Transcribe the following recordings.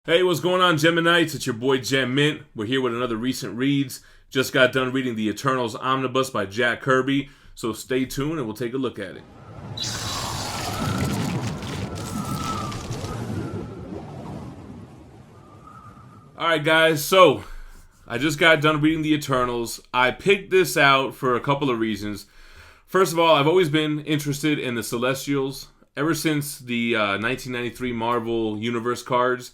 Hey, what's going on, Geminites? It's your boy Gem Mint. We're here with another recent reads. Just got done reading the Eternals Omnibus by Jack Kirby, so stay tuned and we'll take a look at it. Alright guys, so I just got done reading the Eternals. I picked this out for a couple of reasons. First of all, I've always been interested in the Celestials ever since the 1993 Marvel Universe cards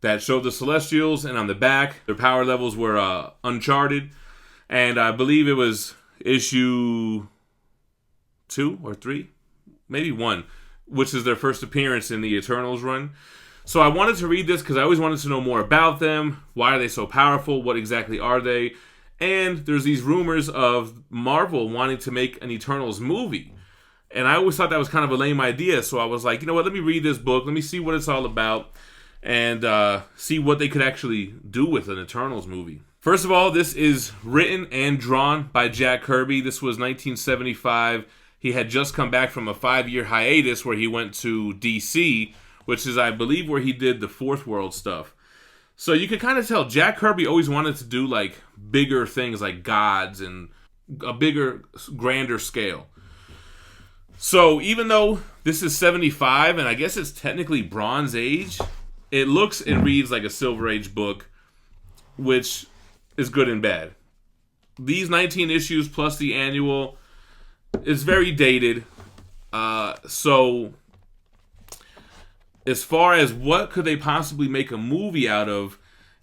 that showed the Celestials, and on the back, their power levels were uncharted. And I believe it was issue 2 or 3, maybe 1, which is their first appearance in the Eternals run. So I wanted to read this because I always wanted to know more about them. Why are they so powerful? What exactly are they? And there's these rumors of Marvel wanting to make an Eternals movie. And I always thought that was kind of a lame idea. So I was like, you know what, let me read this book. Let me see what it's all about. And see what they could actually do with an Eternals movie. First of all, this is written and drawn by Jack Kirby. This was 1975. He had just come back from a 5-year hiatus where he went to DC, which is, I believe, where he did the Fourth World stuff. So you can kind of tell Jack Kirby always wanted to do like bigger things like gods and a bigger, grander scale. So even though this is 75, and I guess it's technically Bronze Age, it looks and reads like a Silver Age book, which is good and bad. These 19 issues plus the annual is very dated. So as far as what could they possibly make a movie out of,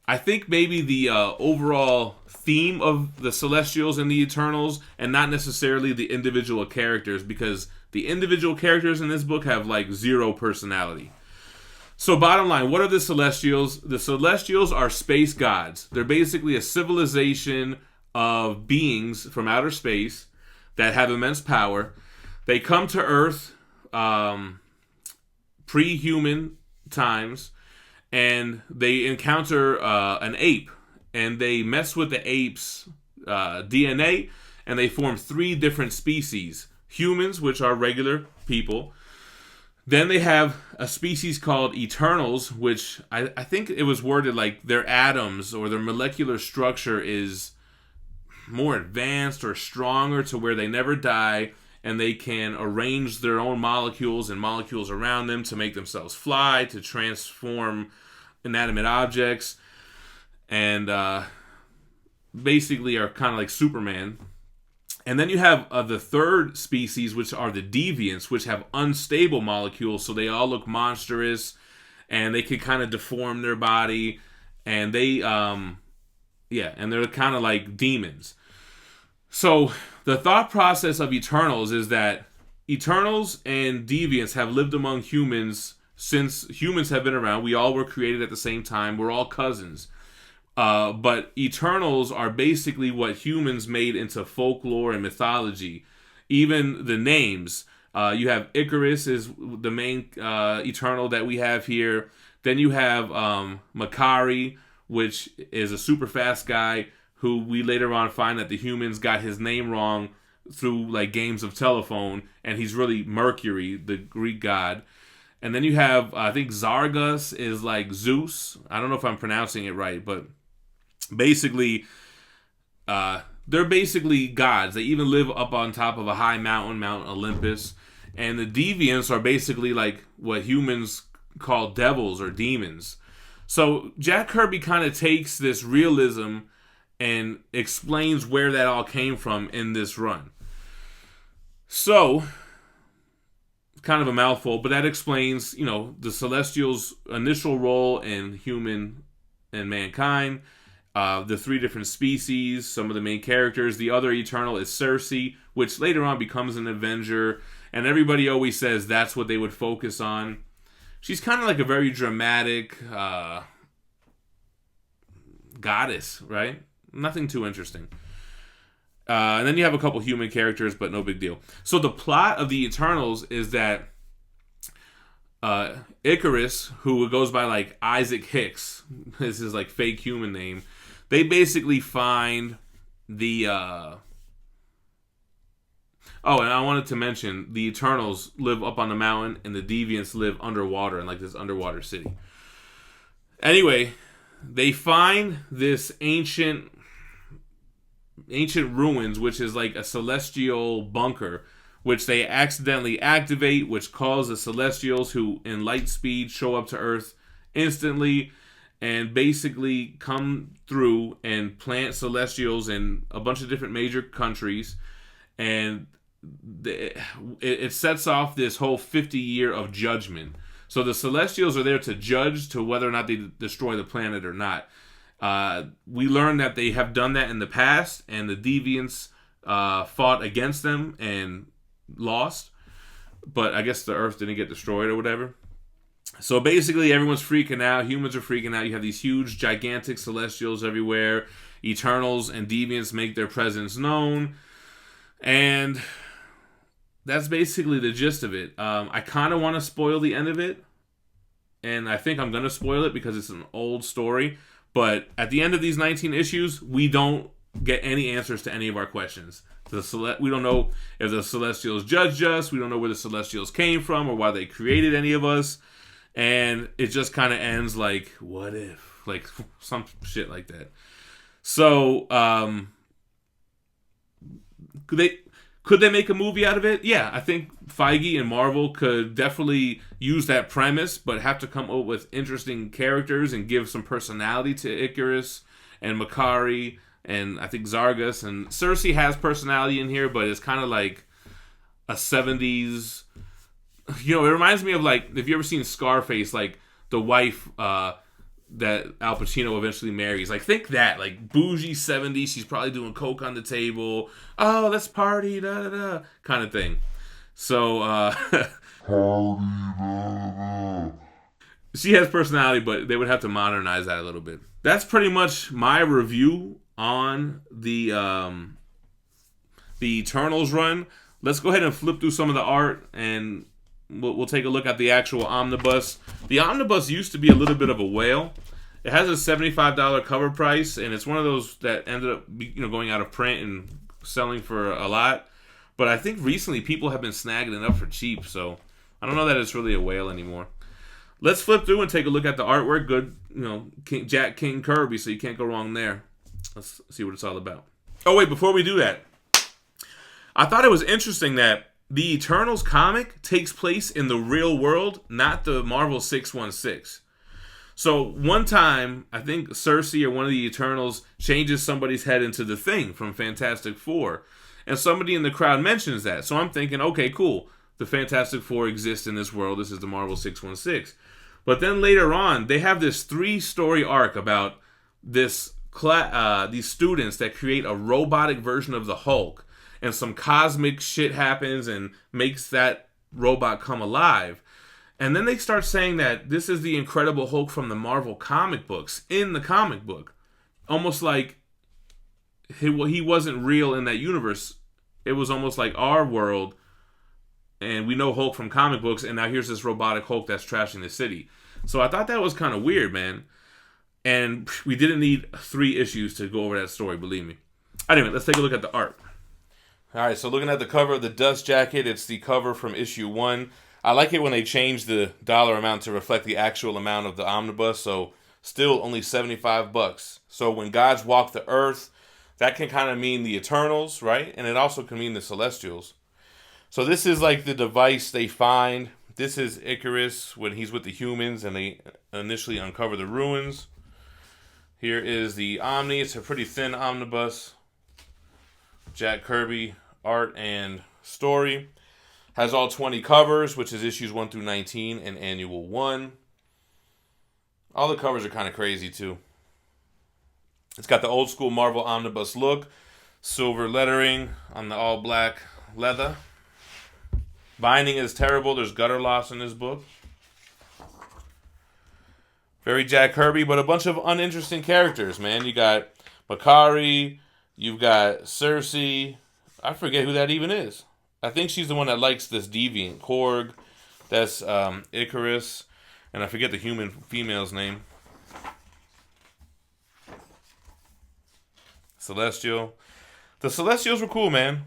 I think maybe the overall theme of the Celestials and the Eternals, and not necessarily the individual characters, because the individual characters in this book have like zero personality. So bottom line, what are the Celestials? The Celestials are space gods. They're basically a civilization of beings from outer space that have immense power. They come to Earth pre-human times, and they encounter an ape, and they mess with the ape's DNA, and they form 3 different species. Humans, which are regular people. Then they have a species called Eternals, which I think it was worded like their atoms or their molecular structure is more advanced or stronger to where they never die, and they can arrange their own molecules and molecules around them to make themselves fly, to transform inanimate objects, and basically are kind of like Superman. And then you have the third species, which are the deviants, which have unstable molecules, so they all look monstrous, and they can kind of deform their body, and they, and they're kind of like demons. So the thought process of Eternals is that Eternals and deviants have lived among humans since humans have been around. We all were created at the same time. We're all cousins. But Eternals are basically what humans made into folklore and mythology. Even the names. You have Icarus is the main Eternal that we have here. Then you have Makari, which is a super fast guy who we later on find that the humans got his name wrong through like games of telephone, and he's really Mercury, the Greek god. And then you have, I think Zargus is like Zeus. I don't know if I'm pronouncing it right, but basically, they're basically gods. They even live up on top of a high mountain, Mount Olympus. And the deviants are basically like what humans call devils or demons. So Jack Kirby kind of takes this realism and explains where that all came from in this run. So, kind of a mouthful, but that explains, the Celestials' initial role in human and mankind. The 3 different species, some of the main characters. The other Eternal is Cersei, which later on becomes an Avenger, and everybody always says that's what they would focus on. She's kind of like a very dramatic goddess, right? Nothing too interesting. And then you have a couple human characters, but no big deal. So the plot of the Eternals is that Icarus, who goes by like Isaac Hicks, is his like fake human name, they basically find the and I wanted to mention the Eternals live up on the mountain and the Deviants live underwater in like this underwater city. Anyway, they find this ancient ruins, which is like a celestial bunker, which they accidentally activate, which calls the Celestials, who in light speed show up to Earth instantly and basically come through and plant Celestials in a bunch of different major countries. And it sets off this whole 50 year of judgment. So the Celestials are there to judge to whether or not they destroy the planet or not. We learned that they have done that in the past, and the Deviants fought against them and lost. But I guess the Earth didn't get destroyed or whatever. So basically, everyone's freaking out. Humans are freaking out. You have these huge, gigantic Celestials everywhere. Eternals and Deviants make their presence known. And that's basically the gist of it. I kind of want to spoil the end of it. And I think I'm going to spoil it because it's an old story. But at the end of these 19 issues, we don't get any answers to any of our questions. We don't know if the Celestials judged us. We don't know where the Celestials came from or why they created any of us. And it just kind of ends like, what if? Like, some shit like that. So, could they make a movie out of it? Yeah, I think Feige and Marvel could definitely use that premise, but have to come up with interesting characters and give some personality to Icarus and Makari and I think Zargus. And Cersei has personality in here, but it's kind of like a 70s... You know, it reminds me of, like, if you ever seen Scarface, like, the wife that Al Pacino eventually marries. Like, think that. Like, bougie 70s, she's probably doing coke on the table. Oh, let's party, da-da-da, kind of thing. So, she has personality, but they would have to modernize that a little bit. That's pretty much my review on the Eternals run. Let's go ahead and flip through some of the art, and we'll take a look at the actual omnibus. The omnibus used to be a little bit of a whale. It has a $75 cover price, and it's one of those that ended up going out of print and selling for a lot. But I think recently people have been snagging it up for cheap, so I don't know that it's really a whale anymore. Let's flip through and take a look at the artwork. Good, Jack King Kirby, so you can't go wrong there. Let's see what it's all about. Oh, wait, before we do that, I thought it was interesting that the Eternals comic takes place in the real world, not the Marvel 616. So one time, I think Cersei or one of the Eternals changes somebody's head into the Thing from Fantastic Four. And somebody in the crowd mentions that. So I'm thinking, okay, cool. The Fantastic Four exist in this world. This is the Marvel 616. But then later on, they have this 3-story arc about these students that create a robotic version of the Hulk. And some cosmic shit happens and makes that robot come alive. And then they start saying that this is the Incredible Hulk from the Marvel comic books in the comic book. Almost like he wasn't real in that universe. It was almost like our world. And we know Hulk from comic books. And now here's this robotic Hulk that's trashing the city. So I thought that was kind of weird, man. And we didn't need 3 issues to go over that story, believe me. Anyway, let's take a look at the art. All right, so looking at the cover of the Dust Jacket, it's the cover from issue 1. I like it when they change the dollar amount to reflect the actual amount of the omnibus, so still only $75. So when gods walk the earth, that can kind of mean the Eternals, right? And it also can mean the Celestials. So this is like the device they find. This is Icarus when he's with the humans and they initially uncover the ruins. Here is the Omni. It's a pretty thin omnibus. Jack Kirby art and story. Has all 20 covers, which is issues 1 through 19 and annual 1. All the covers are kind of crazy too. It's got the old school Marvel omnibus look. Silver lettering on the all black leather. Binding is terrible. There's gutter loss in this book. Very Jack Kirby, but a bunch of uninteresting characters, man. You got Makari. You've got Cersei. I forget who that even is. I think she's the one that likes this deviant. Korg. That's Icarus. And I forget the human female's name. Celestial. The Celestials were cool, man.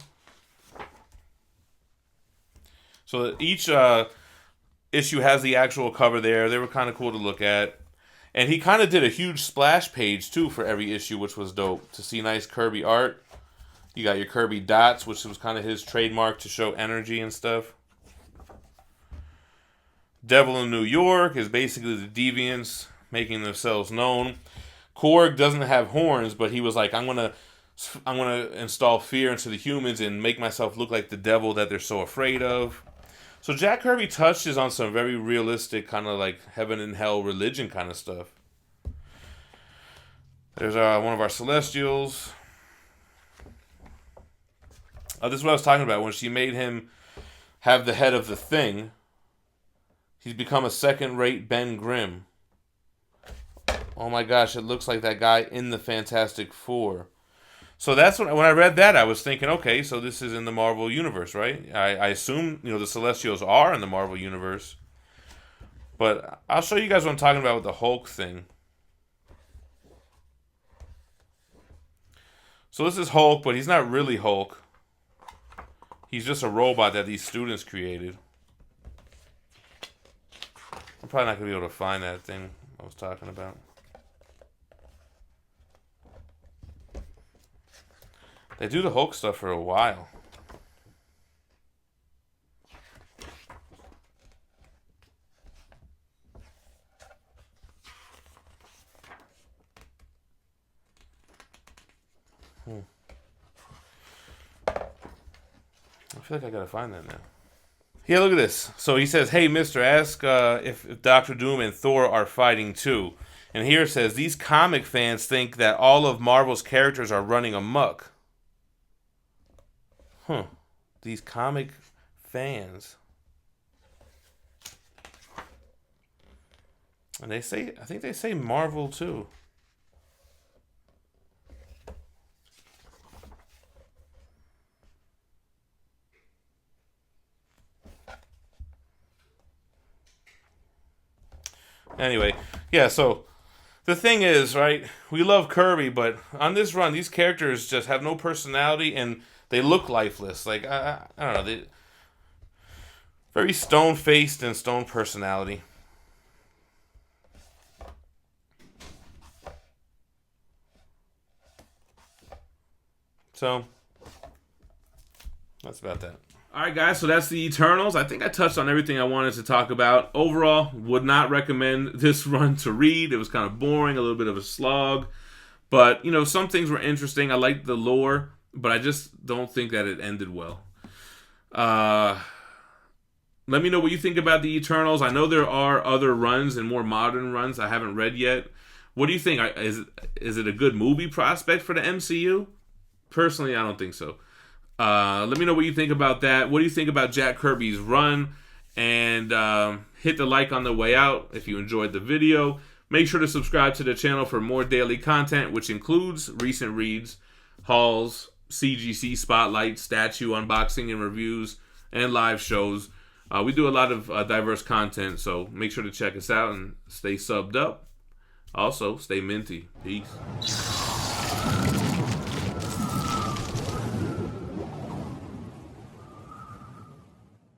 So each issue has the actual cover there. They were kind of cool to look at. And he kind of did a huge splash page, too, for every issue, which was dope. To see nice Kirby art. You got your Kirby dots, which was kind of his trademark to show energy and stuff. Devil in New York is basically the deviants making themselves known. Korg doesn't have horns, but he was like, I'm gonna install fear into the humans and make myself look like the devil that they're so afraid of. So Jack Kirby touches on some very realistic kind of like heaven and hell religion kind of stuff. There's one of our Celestials. This is what I was talking about when she made him have the head of the Thing. He's become a second-rate Ben Grimm. Oh my gosh, it looks like that guy in the Fantastic Four. So that's when I read that, I was thinking, okay, so this is in the Marvel Universe, right? I assume, the Celestials are in the Marvel Universe. But I'll show you guys what I'm talking about with the Hulk thing. So this is Hulk, but he's not really Hulk. He's just a robot that these students created. I'm probably not going to be able to find that thing I was talking about. They do the Hulk stuff for a while. I feel like I gotta find that now. Yeah, look at this. So he says, hey, mister, ask if Doctor Doom and Thor are fighting too. And here it says, these comic fans think that all of Marvel's characters are running amok. Huh. These comic fans. And I think they say Marvel too. Anyway, yeah, so the thing is, right, we love Kirby, but on this run, these characters just have no personality and they look lifeless. Like, I don't know, they very stone-faced and stone personality. So, that's about that. Alright guys, so that's the Eternals. I think I touched on everything I wanted to talk about. Overall, would not recommend this run to read. It was kind of boring, a little bit of a slog. But, some things were interesting. I liked the lore, but I just don't think that it ended well. Let me know what you think about the Eternals. I know there are other runs and more modern runs I haven't read yet. What do you think? Is it a good movie prospect for the MCU? Personally, I don't think so. Let me know what you think about that. What do you think about Jack Kirby's run? And hit the like on the way out if you enjoyed the video. Make sure to subscribe to the channel for more daily content, which includes recent reads, hauls, CGC spotlights, statue unboxing and reviews, and live shows. We do a lot of diverse content, so make sure to check us out and stay subbed up. Also, stay minty. Peace.